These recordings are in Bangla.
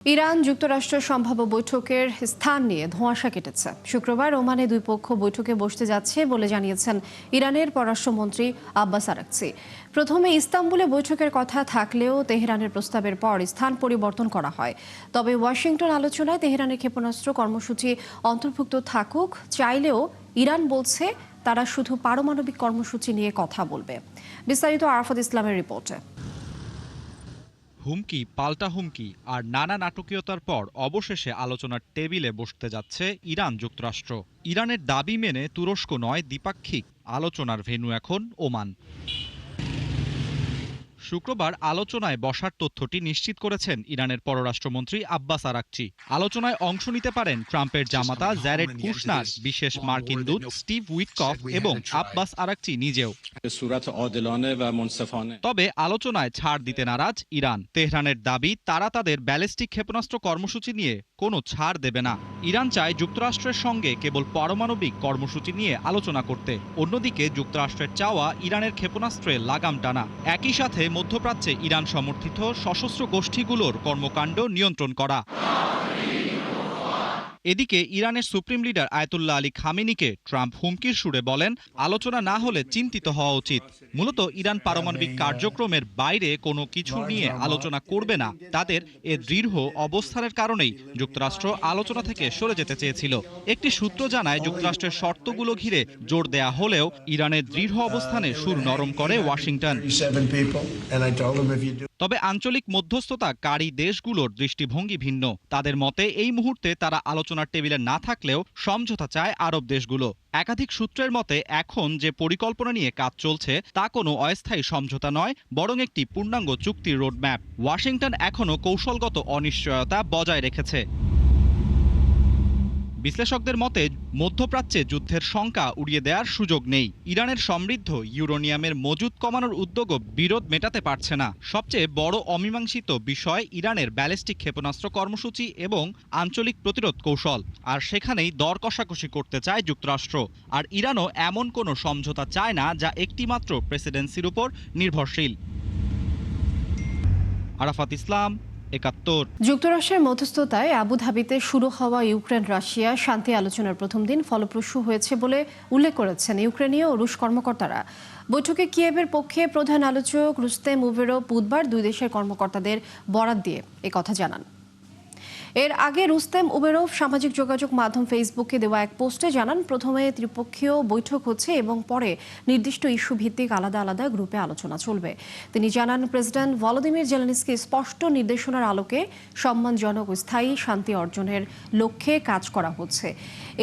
ইরান যুক্তরাষ্ট্র সম্ভাব্য বৈঠকের স্থান নিয়ে ধোঁয়াশা কেটেছে। শুক্রবার ওমানে দুই পক্ষ বৈঠকে বসতে যাচ্ছে বলে জানিয়েছেন ইরানের পররাষ্ট্রমন্ত্রী আব্বাস আরাকচি। প্রথমে ইস্তাম্বুলে বৈঠকের কথা থাকলেও তেহরানের প্রস্তাবের পর স্থান পরিবর্তন করা হয়। তবে ওয়াশিংটন আলোচনায় তেহরানের ক্ষেপণাস্ত্র কর্মসূচি অন্তর্ভুক্ত থাকুক চাইলেও ইরান বলছে তারা শুধু পারমাণবিক কর্মসূচি নিয়ে কথা বলবে। বিস্তারিত আরাফাত ইসলামের রিপোর্টে। হুমকি পাল্টা হুমকি আর নানা নাটকীয়তার পর অবশেষে আলোচনার টেবিলে বসতে যাচ্ছে ইরান যুক্তরাষ্ট্র। ইরানের দাবি মেনে তুরস্ক নয়, দ্বিপাক্ষিক আলোচনার ভেন্যু এখন ওমান। শুক্রবার আলোচনায় বসার তথ্যটি নিশ্চিত করেছেন ইরানের পররাষ্ট্রমন্ত্রী আব্বাস আরাকচি। আলোচনায় অংশ নিতে পারেন ট্রাম্পের জামাতা জ্যারেড কুশনার, বিশেষ মার্কিন দূত স্টিভ উইটকফ এবং আব্বাস আরাকচি নিজেও। তবে আলোচনায় ছাড় দিতে নারাজ ইরান। তেহরানের দাবি তারা তাদের ব্যালিস্টিক ক্ষেপণাস্ত্র কর্মসূচি নিয়ে কোনো ছাড় দেবে না। ইরান চায় যুক্তরাষ্ট্রের সঙ্গে কেবল পারমাণবিক কর্মসূচি নিয়ে আলোচনা করতে। অন্যদিকে যুক্তরাষ্ট্রের চাওয়া ইরানের ক্ষেপণাস্ত্রে লাগাম টানা। একই সাথে মধ্যপ্রাচ্যে ইরান সমর্থিত সশস্ত্র গোষ্ঠীগুলোর কর্মকাণ্ড নিয়ন্ত্রণ করা। এদিকে ইরানের সুপ্রিম লিডার আয়াতুল্লাহ আলী খামেনিকে ট্রাম্প হুমকির সুরে বলেন, আলোচনা না হলে চিন্তিত হওয়া উচিত। মূলত ইরান পারমাণবিক কার্যক্রমের বাইরে কোনো কিছু নিয়ে আলোচনা করবে না। তাদের এ দৃঢ় অবস্থানের কারণেই যুক্তরাষ্ট্র আলোচনা থেকে সরে যেতে চেয়েছিল। একটি সূত্র জানায়, যুক্তরাষ্ট্রের শর্তগুলো ঘিরে জোর দেয়া হলেও ইরানের দৃঢ় অবস্থানে সুর নরম করে ওয়াশিংটন। তবে আঞ্চলিক মধ্যস্থতাকারী দেশগুলোর দৃষ্টিভঙ্গি ভিন্ন। তাদের মতে এই মুহূর্তে তারা আলোচনার টেবিলে না থাকলেও সমঝোতা চায় আরব দেশগুলো। একাধিক সূত্রের মতে এখন যে পরিকল্পনা নিয়ে কাজ চলছে তা কোনো অস্থায়ী সমঝোতা নয়, বরং একটি পূর্ণাঙ্গ চুক্তির রোডম্যাপ। ওয়াশিংটন এখনও কৌশলগত অনিশ্চয়তা বজায় রেখেছে। বিশ্লেষকদের মতে মধ্যপ্রাচ্যে যুদ্ধের শঙ্কা উড়িয়ে দেওয়ার সুযোগ নেই। ইরানের সমৃদ্ধ ইউরেনিয়ামের মজুদ কমানোর উদ্যোগও বিরোধ মেটাতে পারছে না। সবচেয়ে বড় অমীমাংসিত বিষয় ইরানের ব্যালিস্টিক ক্ষেপণাস্ত্র কর্মসূচি এবং আঞ্চলিক প্রতিরোধ কৌশল। আর সেখানেই দর কষাকষি করতে চায় যুক্তরাষ্ট্র। আর ইরানও এমন কোনো সমঝোতা চায় না যা একটিমাত্র প্রেসিডেন্সির উপর নির্ভরশীল। আরাফাত ইসলাম, ৭১। যুক্তরাষ্ট্রের মধ্যস্থতায় আবুধাবিতে শুরু হওয়া ইউক্রেন রাশিয়া শান্তি আলোচনার প্রথম দিন ফলপ্রসূ হয়েছে বলে উল্লেখ করেছেন ইউক্রেনীয় ও রুশ কর্মকর্তারা। বৈঠকে কিয়েভের পক্ষে প্রধান আলোচক রুস্তেম উমেরভ বুধবার দুই দেশের কর্মকর্তাদের বরাত দিয়ে একথা জানান। এর আগে রুস্তেম উমেরভ সামাজিক যোগাযোগ মাধ্যম ফেসবুকে দেওয়া এক পোস্টে জানান, প্রথমে ত্রিপক্ষীয় বৈঠক হচ্ছে এবং পরে নির্দিষ্ট ইস্যু ভিত্তিক আলাদা আলাদা গ্রুপে আলোচনা চলবে। তিনি জানান, প্রেসিডেন্ট ভলোদিমির জেলেনস্কি স্পষ্ট নির্দেশনার আলোকে সম্মানজনক ও স্থায়ী শান্তি অর্জনের লক্ষ্যে কাজ করা হচ্ছে।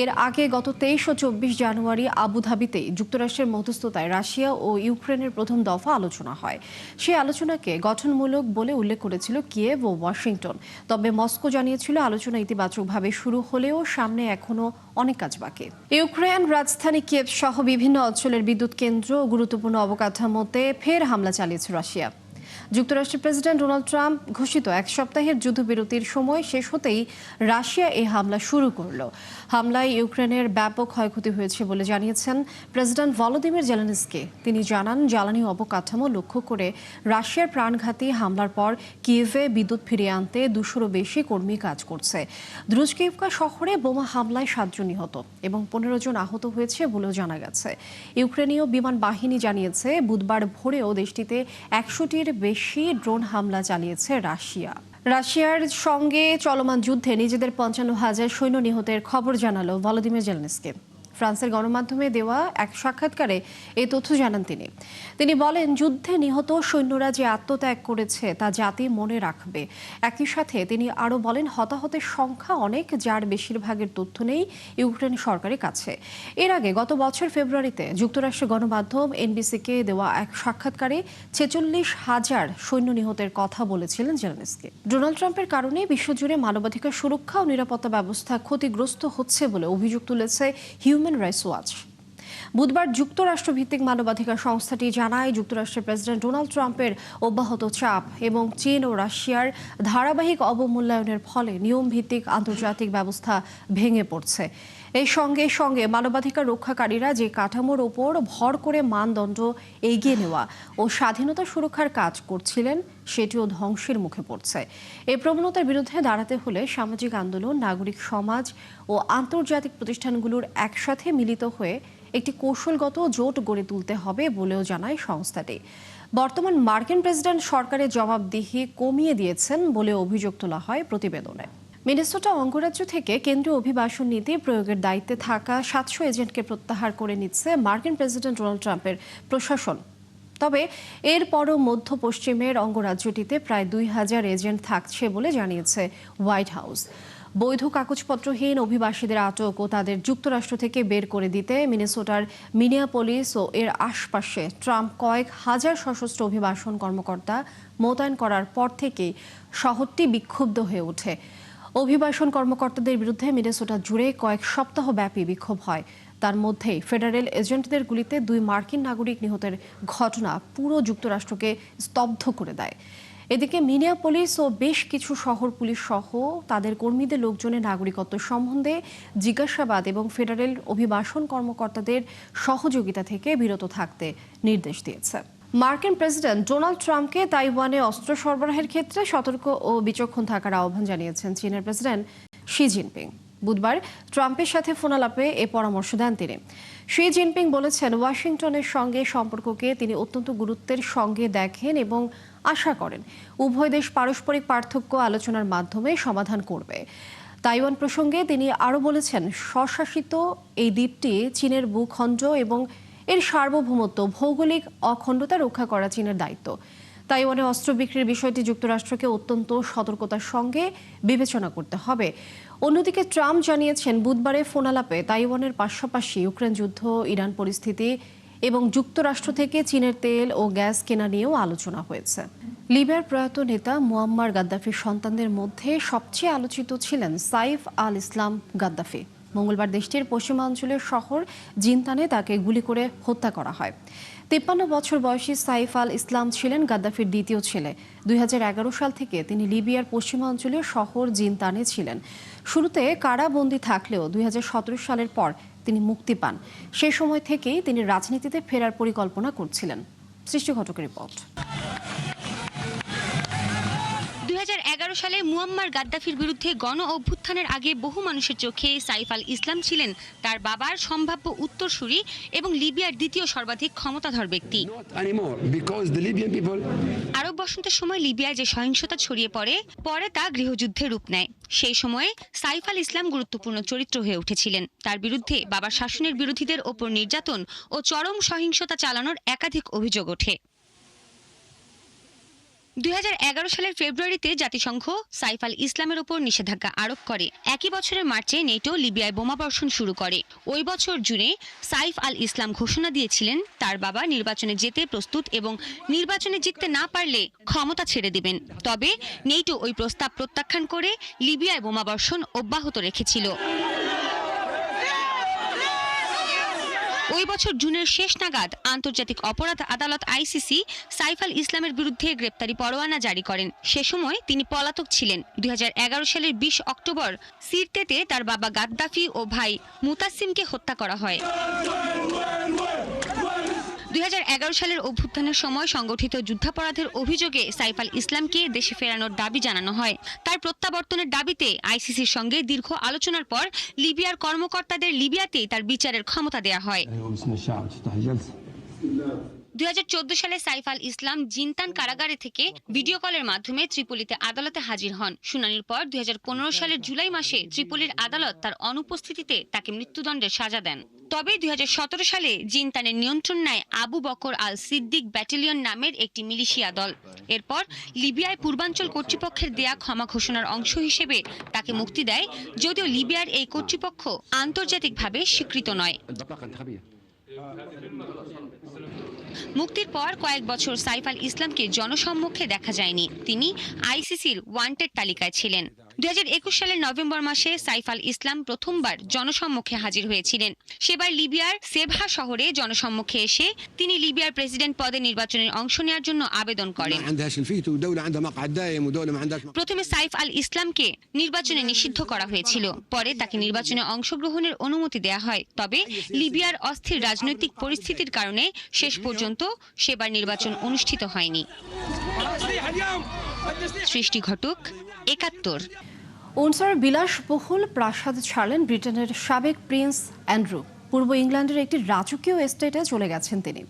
এর আগে গত ২৩ ও ২৪ জানুয়ারি আবুধাবিতে যুক্তরাষ্ট্রের মধ্যস্থতায় রাশিয়া ও ইউক্রেনের প্রথম দফা আলোচনা হয়। সেই আলোচনাকে গঠনমূলক বলে উল্লেখ করেছিল কিয়েভ ও ওয়াশিংটন। তবে মস্কো জানিয়েছিল আলোচনা ইতিবাচকভাবে শুরু হলেও সামনে এখনও অনেক কাজ বাকি। ইউক্রেন রাজধানী কিয়েভ সহ বিভিন্ন অঞ্চলের বিদ্যুৎ কেন্দ্র ও গুরুত্বপূর্ণ অবকাঠামোতে ফের হামলা চালিয়েছে রাশিয়া। যুক্তরাষ্ট্রের প্রেসিডেন্ট ডোনাল্ড ট্রাম্প ঘোষিত এক সপ্তাহের যুদ্ধবিরতির সময় শেষ হতেই রাশিয়া এই হামলা শুরু করল। হামলায় ইউক্রেনের ব্যাপক ক্ষয়ক্ষতি হয়েছে বলে জানিয়েছেন প্রেসিডেন্ট ভলোদিমির জেলেনস্কি। তিনি জানান, জ্বালানি অবকাঠামো লক্ষ্য করে রাশিয়ার প্রাণঘাতী হামলার পর কিয়েভে বিদ্যুৎ ফিরিয়ে আনতে ২০০-রও বেশি কর্মী কাজ করছে। দ্রুজকিভকা শহরে বোমা হামলায় ৭ জন নিহত এবং ১৫ জন আহত হয়েছে বলেও জানা গেছে। ইউক্রেনীয় বিমান বাহিনী জানিয়েছে, বুধবার ভোরেও দেশটিতে ১০০টির বেশি ড্রোন হামলা চালিয়েছে রাশিয়া। রাশিয়ার সঙ্গে চলমান যুদ্ধে নিজেদের ৫৫,০০০ সৈন্য নিহতের খবর জানালো ভলোদিমির জেলেনস্কি। ফ্রান্সের গণমাধ্যমে দেওয়া এক সাক্ষাৎকারে এই তথ্য জানান তিনি বলেন, যুদ্ধে নিহত সৈন্যরা যে আত্মত্যাগ করেছে তা জাতি মনে রাখবে। একই সাথে তিনি আরও বলেন, হতাহতের সংখ্যা অনেক, যার বেশিরভাগের তথ্য নেই ইউক্রেন সরকারের কাছে। এর আগে গত বছর ফেব্রুয়ারিতে যুক্তরাষ্ট্রের গণমাধ্যম এনবিসিকে দেওয়া এক সাক্ষাৎকারে ৪৬,০০০ সৈন্য নিহতের কথা বলেছিলেন জেলেনস্কি। ডোনাল্ড ট্রাম্পের কারণে বিশ্বজুড়ে মানবাধিকার সুরক্ষা ও নিরাপত্তা ব্যবস্থা ক্ষতিগ্রস্ত হচ্ছে বলে অভিযোগ তুলেছে হিউম্যান রাইটস ওয়াচ। বুধবার যুক্তরাষ্ট্রভিত্তিক মানবাধিকার সংস্থাটি জানায়, যুক্তরাষ্ট্রের প্রেসিডেন্ট ডোনাল্ড ট্রাম্পের অব্যাহত চাপ এবং চীন ও রাশিয়ার ধারাবাহিক অবমূল্যায়নের ফলে নিয়মভিত্তিক আন্তর্জাতিক ব্যবস্থা ভেঙে পড়ছে। এই সঙ্গে সঙ্গে মানবাধিকার রক্ষাকারীরা যে কাঠামোর ওপর ভর করে মানদণ্ড এগিয়ে নেওয়া ও স্বাধীনতা সুরক্ষার কাজ করছিলেন সেটিও ধ্বংসের মুখে পড়ছে। এই প্রবণতার বিরুদ্ধে দাঁড়াতে হলে সামাজিক আন্দোলন, নাগরিক সমাজ ও আন্তর্জাতিক প্রতিষ্ঠানগুলোর একসাথে মিলিত হয়ে একটি কৌশলগত জোট গড়ে তুলতে হবে বলেও জানায় সংস্থাটি। বর্তমান মার্কিন প্রেসিডেন্ট সরকারের জবাবদিহি কমিয়ে দিয়েছেন বলে অভিযোগ তোলা হয় প্রতিবেদনে। মিনেসোটা অঙ্গরাজ্য থেকে কেন্দ্রীয় অভিবাসন নীতি প্রয়োগের দায়িত্বে থাকা 700 এজেন্টকে প্রত্যাহার করে নিচ্ছে মার্কিন প্রেসিডেন্ট ডোনাল্ড ট্রাম্পের প্রশাসন। তবে এরপরও মধ্য পশ্চিমের অঙ্গরাজ্যটিতে প্রায় 2000 এজেন্ট থাকছে বলে জানিয়েছে হোয়াইট হাউস। বৈধ কাগজপত্রহীন অভিবাসীদের আটক ও তাদের যুক্তরাষ্ট্র থেকে বের করে দিতে মিনেসোটার মিনিয়াপলিস ও এর আশপাশে ট্রাম্প কয়েক হাজার সশস্ত্র অভিবাসন কর্মকর্তা মোতায়েন করার পর থেকেই শহরটি বিক্ষুব্ধ হয়ে ওঠে। অভিবাসন কর্মকর্তাদের বিরুদ্ধে মিনেসোটা জুড়ে কয়েক সপ্তাহব্যাপী বিক্ষোভ হয়। তার মধ্যেই ফেডারেল এজেন্টদের গুলিতে 2 মার্কিন নাগরিক নিহতের ঘটনা পুরো যুক্তরাষ্ট্রকে স্তব্ধ করে দেয়। এদিকে মিনিয়াপলিস ও বেশ কিছু শহর পুলিশ সহ তাদের কর্মীদের লোকজনের নাগরিকত্ব সম্বন্ধে জিজ্ঞাসাবাদ এবং ফেডারেল অভিবাসন কর্মকর্তাদের সহযোগিতা থেকে বিরত থাকতে নির্দেশ দিয়েছে। মার্কিন প্রেসিডেন্ট ডোনাল্ড ট্রাম্পকে তাইওয়ানে অস্ত্র সরবরাহের ক্ষেত্রে সতর্ক ও বিচক্ষণ থাকার আহ্বান জানিয়েছেন চীনের প্রেসিডেন্ট শি জিনপিং। বুধবার ট্রাম্পের সাথে ফোনালাপে এ পরামর্শ দেন তিনি। শি জিনপিং বলেছেন, ওয়াশিংটনের সঙ্গে সম্পর্ককে তিনি অত্যন্ত গুরুত্বের সঙ্গে দেখেন এবং আশা করেন উভয় দেশ পারস্পরিক পার্থক্য আলোচনার মাধ্যমে সমাধান করবে। তাইওয়ান প্রসঙ্গে তিনি আরও বলেছেন, স্বশাসিত এই দ্বীপটি চীনের ভূখণ্ড এবং এর সার্বভৌমত্ব, ভৌগোলিক অখণ্ডতা রক্ষা করা চীনের দায়িত্ব। তাইওয়ানে অস্ত্র বিক্রির বিষয়টি যুক্তরাষ্ট্রকে অত্যন্ত সতর্কতার সঙ্গে বিবেচনা করতে হবে। অন্যদিকে ট্রাম্প জানিয়েছেন, বুধবারে ফোনালাপে তাইওয়ানের পাশাপাশি ইউক্রেন যুদ্ধ, ইরান পরিস্থিতি এবং যুক্তরাষ্ট্র থেকে চীনের তেল ও গ্যাস কেনা নিয়েও আলোচনা হয়েছে। লিবিয়ার প্রয়াত নেতা মুয়াম্মার গাদ্দাফির সন্তানদের মধ্যে সবচেয়ে আলোচিত ছিলেন সাইফ আল ইসলাম গাদ্দাফি। মঙ্গলবার দেশটির পশ্চিমাঞ্চলের শহর জিনতানে তাকে গুলি করে হত্যা করা হয়। 53 বছর বয়সী সাইফ আল ইসলাম ছিলেন গাদ্দাফির দ্বিতীয় ছেলে। 2011 সাল থেকে তিনি লিবিয়ার পশ্চিমাঞ্চলীয় শহর জিনতানে ছিলেন। শুরুতে কারাবন্দী থাকলেও 2017 সালের পর তিনি মুক্তি পান। সেই সময় থেকেই তিনি রাজনীতিতে ফেরার পরিকল্পনা করছিলেন। সৃষ্টি ঘটকের রিপোর্ট। 2011 সালে মুয়াম্মার গাদ্দাফির বিরুদ্ধে গণ অভ্যুত্থানের আগে বহু মানুষের চোখে সাইফ আল ইসলাম ছিলেন তার বাবার সম্ভাব্য উত্তরসূরি এবং লিবিয়ার দ্বিতীয় সর্বাধিক ক্ষমতাধর ব্যক্তি। আরব বসন্তের সময় লিবিয়ায় যে সহিংসতা ছড়িয়ে পরে তা গৃহযুদ্ধে রূপ নেয়। সেই সময়ে সাইফ আল ইসলাম গুরুত্বপূর্ণ চরিত্র হয়ে উঠেছিলেন। তার বিরুদ্ধে বাবার শাসনের বিরোধীদের ওপর নির্যাতন ও চরম সহিংসতা চালানোর একাধিক অভিযোগ ওঠে। 2011 সালের ফেব্রুয়ারিতে জাতিসংঘ সাইফ আল ইসলামের উপর নিষেধাজ্ঞা আরোপ করে। একই বছরের মার্চে নেটো লিবিয়ায় বোমাবর্ষণ শুরু করে। ওই বছর জুনে সাইফ আল ইসলাম ঘোষণা দিয়েছিলেন তার বাবা নির্বাচনে যেতে প্রস্তুত এবং নির্বাচনে জিততে না পারলে ক্ষমতা ছেড়ে দেবেন। তবে নেটো ওই প্রস্তাব প্রত্যাখ্যান করে লিবিয়ায় বোমাবর্ষণ অব্যাহত রেখেছিল। ওই বছর জুনের শেষ নাগাদ আন্তর্জাতিক অপরাধ আদালত আইসিসি সাইফ আল ইসলামের বিরুদ্ধে গ্রেপ্তারি পরোয়ানা জারি করেন। সে সময় তিনি পলাতক ছিলেন। 2011 সালের 20 অক্টোবর সিরতেতে তার বাবা গাদ্দাফি ও ভাই মুতাসিমকে হত্যা করা হয়। 2011 সালের অভ্যুত্থানের সময় সংগঠিত যুদ্ধাপরাধের অভিযোগে সাইফ আল ইসলামকে দেশে ফেরানোর দাবি জানানো হয়। তার প্রত্যাবর্তনের দাবিতে আইসিসির সঙ্গে দীর্ঘ আলোচনার পর লিবিয়ার কর্মকর্তাদের লিবিয়াতেই তার বিচারের ক্ষমতা দেয়া হয়। 2014 সালে সাইফ আল ইসলাম জিনতান কারাগারে থেকে ভিডিও কলের মাধ্যমে ত্রিপোলিতে আদালতে হাজির হন। শুনানির পর 2015 সালের জুলাই মাসে ত্রিপোলির আদালত তার অনুপস্থিতিতে তাকে মৃত্যুদণ্ডের সাজা দেন। তবে 2017 সালে জিনতানের নিয়ন্ত্রণ নেয় আবু বকর আল সিদ্দিক ব্যাটালিয়ন নামের একটি মিলিশিয়া দল। এরপর লিবিয়ায় পূর্বাঞ্চল কর্তৃপক্ষের দেয়া ক্ষমা ঘোষণার অংশ হিসেবে তাকে মুক্তি দেয়, যদিও লিবিয়ার এই কর্তৃপক্ষ আন্তর্জাতিকভাবে স্বীকৃত নয়। মুক্তির পর কয়েক বছর সাইফ আল ইসলামকে জনসম্মুখে দেখা যায়নি। তিনি আইসিসির ওয়ান্টেড তালিকায় ছিলেন। 2021 সালের নভেম্বর মাসে সাইফ আল ইসলাম প্রথমবার জনসম্মুখে হাজির হয়েছিলেন। সেবার লিবিয়ার সেভহা শহরে জনসম্মুখে এসে তিনি লিবিয়ার প্রেসিডেন্ট পদে নির্বাচনের অংশ নেওয়ার জন্য আবেদন করেন। প্রথমে সাইফ আল ইসলামকে নির্বাচনে নিষিদ্ধ করা হয়েছিল, পরে তাকে নির্বাচনে অংশগ্রহণের অনুমতি দেয়া হয়। তবে লিবিয়ার অস্থির রাজনৈতিক পরিস্থিতির কারণে শেষ পর্যন্ত সেবার নির্বাচন অনুষ্ঠিত হয়নি। সৃষ্টি ঘটক, 71। উইন্ডসরের বিলাসবহুল প্রাসাদ ছাড়লেন ব্রিটেনের সাবেক প্রিন্স অ্যান্ড্রু। পূর্ব ইংল্যান্ডের একটি রাজকীয় এস্টেটে চলে গেছেন তিনি।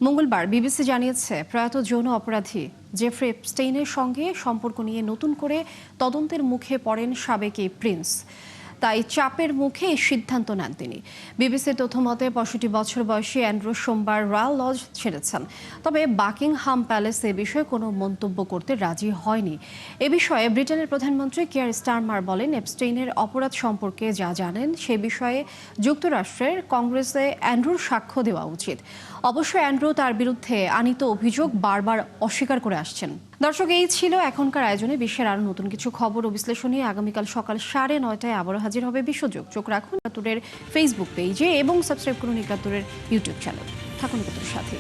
মঙ্গলবার বিবিসি জানিয়েছে, প্রয়াত যৌন অপরাধী জেফ্রি এপস্টেইনের সঙ্গে সম্পর্ক নিয়ে নতুন করে তদন্তের মুখে পড়েন সাবেক এই প্রিন্স। তাই চাপের মুখে এই সিদ্ধান্ত নেন তিনি। বিবিসির তথ্য মতে 65 বছর বয়সী অ্যান্ড্রু সোমবার রয়্যাল লজ ছেড়েছেন। তবে বাকিংহাম প্যালেস এ বিষয়ে কোনো মন্তব্য করতে রাজি হয়নি। এ বিষয়ে ব্রিটেনের প্রধানমন্ত্রী কিয়ার স্টারমার বলেন, এপস্টেইনের অপরাধ সম্পর্কে যা জানেন সে বিষয়ে যুক্তরাষ্ট্রের কংগ্রেসে অ্যান্ড্রুর সাক্ষ্য দেওয়া উচিত। অবশ্য অ্যান্ড্রু তার বিরুদ্ধে আনিত অভিযোগ বারবার অস্বীকার করে আসছেন। দর্শক, এই ছিল এখনকার আয়োজনে। বিশ্বের আরো নতুন কিছু খবর ও বিশ্লেষণ নিয়ে আগামীকাল সকাল 9:30 আবারও হাজির হবে বিশ্বযোগ। চোখ রাখুন একাত্তরের ফেসবুক পেজে এবং সাবস্ক্রাইব করুন একাত্তরের ইউটিউব চ্যানেল। থাকুন একাত্তরের সাথে।